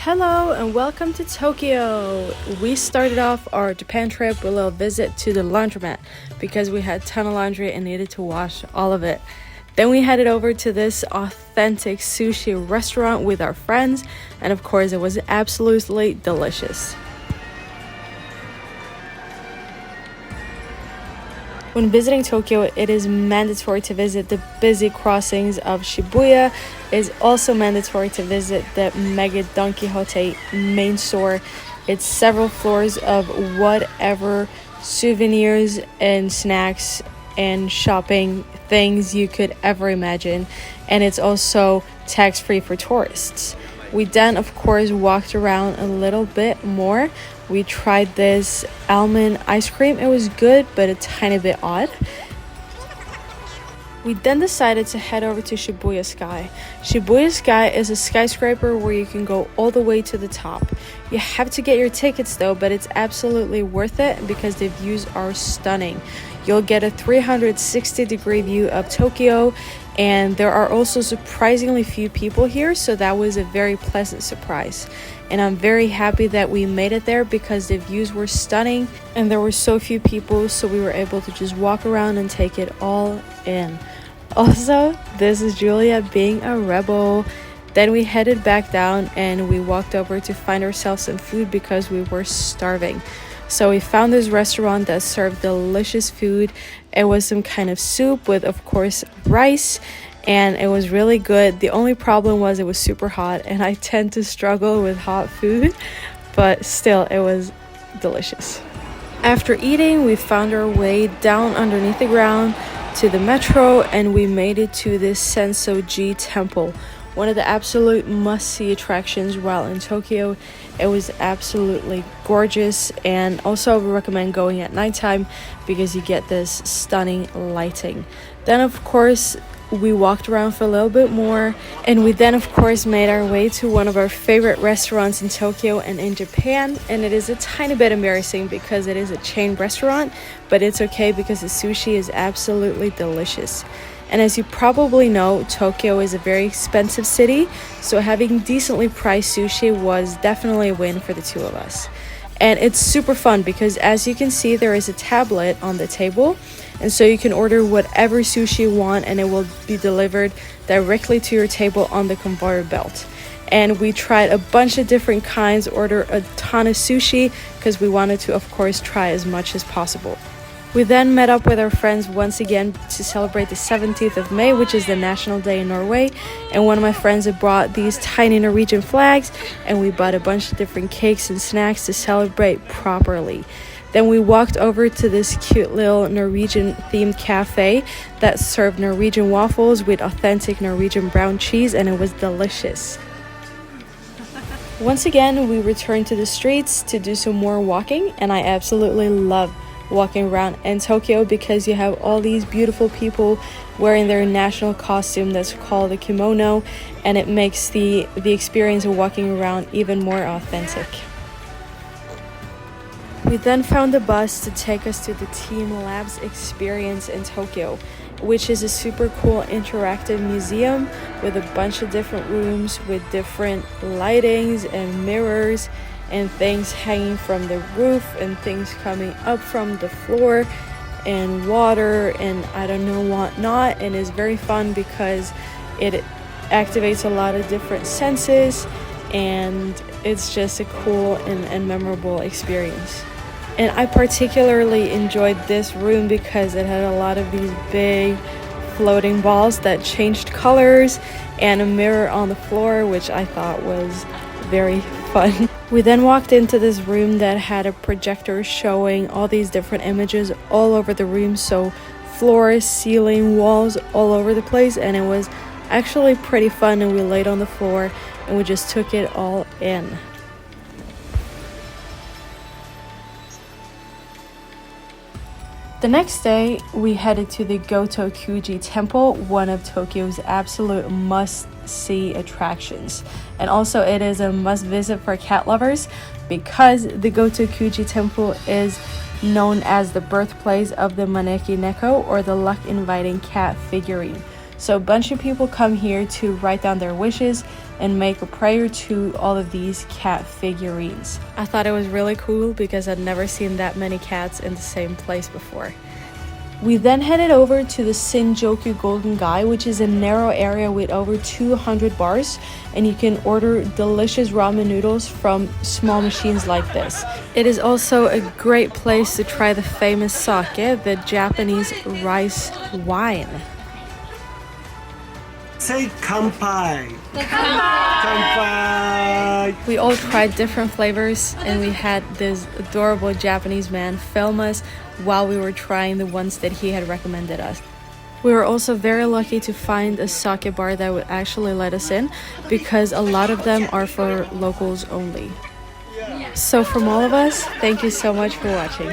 Hello and welcome to Tokyo. We started off our Japan trip with a little visit to the laundromat because we had a ton of laundry and needed to wash all of it. Then we headed over to this authentic sushi restaurant with our friends, and of course it was absolutely delicious. When visiting Tokyo, it is mandatory to visit the busy crossings of Shibuya. It is also mandatory to visit the mega Don Quijote main store. It's several floors of whatever souvenirs and snacks and shopping things you could ever imagine. And it's also tax-free for tourists. We then, of course, walked around a little bit more. We tried this almond ice cream. It was good, but a tiny bit odd. We then decided to head over to Shibuya Sky. Shibuya Sky is a skyscraper where you can go all the way to the top. You have to get your tickets though, but it's absolutely worth it because the views are stunning. You'll get a 360-degree view of Tokyo, and there are also surprisingly few people here, so that was a very pleasant surprise. And I'm very happy that we made it there because the views were stunning and there were so few people, so we were able to just walk around and take it all in. Also, this is Julia being a rebel. Then we headed back down and we walked over to find ourselves some food because we were starving. So we found this restaurant that served delicious food. It was some kind of soup with, of course, rice, and it was really good. The only problem was it was super hot, and I tend to struggle with hot food, but still, it was delicious. After eating, we found our way down underneath the ground to the metro, and we made it to this Sensjō-Ji Temple, one of the absolute must-see attractions while in Tokyo. It was absolutely gorgeous, and also I would recommend going at nighttime because you get this stunning lighting. Then of course we walked around for a little bit more, and we then of course made our way to one of our favorite restaurants in Tokyo and in Japan. And it is a tiny bit embarrassing because it is a chain restaurant, but it's okay because the sushi is absolutely delicious. And as you probably know, Tokyo is a very expensive city, so having decently priced sushi was definitely a win for the two of us. And it's super fun because, as you can see, there is a tablet on the table, and so you can order whatever sushi you want and it will be delivered directly to your table on the conveyor belt. And we tried a bunch of different kinds, ordered a ton of sushi because we wanted to, of course, try as much as possible. We then met up with our friends once again to celebrate the 17th of May, which is the National Day in Norway. And one of my friends had brought these tiny Norwegian flags, and we bought a bunch of different cakes and snacks to celebrate properly. Then we walked over to this cute little Norwegian themed cafe that served Norwegian waffles with authentic Norwegian brown cheese, and it was delicious. Once again, we returned to the streets to do some more walking, and I absolutely love walking around in Tokyo because you have all these beautiful people wearing their national costume that's called a kimono, and it makes the experience of walking around even more authentic. We then found a bus to take us to the Teamlabs experience in Tokyo, which is a super cool interactive museum with a bunch of different rooms with different lightings and mirrors and things hanging from the roof and things coming up from the floor and water and I don't know what not. And it's very fun because it activates a lot of different senses, and it's just a cool and memorable experience. And I particularly enjoyed this room because it had a lot of these big floating balls that changed colors and a mirror on the floor, which I thought was very fun. We then walked into this room that had a projector showing all these different images all over the room, so floor, ceiling, walls, all over the place, and it was actually pretty fun. And we laid on the floor and we just took it all in. The next day, we headed to the Gotokuji Temple, one of Tokyo's absolute must-see attractions. And also, it is a must-visit for cat lovers because the Gotokuji Temple is known as the birthplace of the Maneki Neko, or the luck-inviting cat figurine. So a bunch of people come here to write down their wishes and make a prayer to all of these cat figurines. I thought it was really cool because I'd never seen that many cats in the same place before. We then headed over to the Shinjuku Golden Gai, which is a narrow area with over 200 bars, and you can order delicious ramen noodles from small machines like this. It is also a great place to try the famous sake, the Japanese rice wine. Say kanpai. Kanpai. We all tried different flavors, and we had this adorable Japanese man film us while we were trying the ones that he had recommended us. We were also very lucky to find a sake bar that would actually let us in, because a lot of them are for locals only. So from all of us, thank you so much for watching.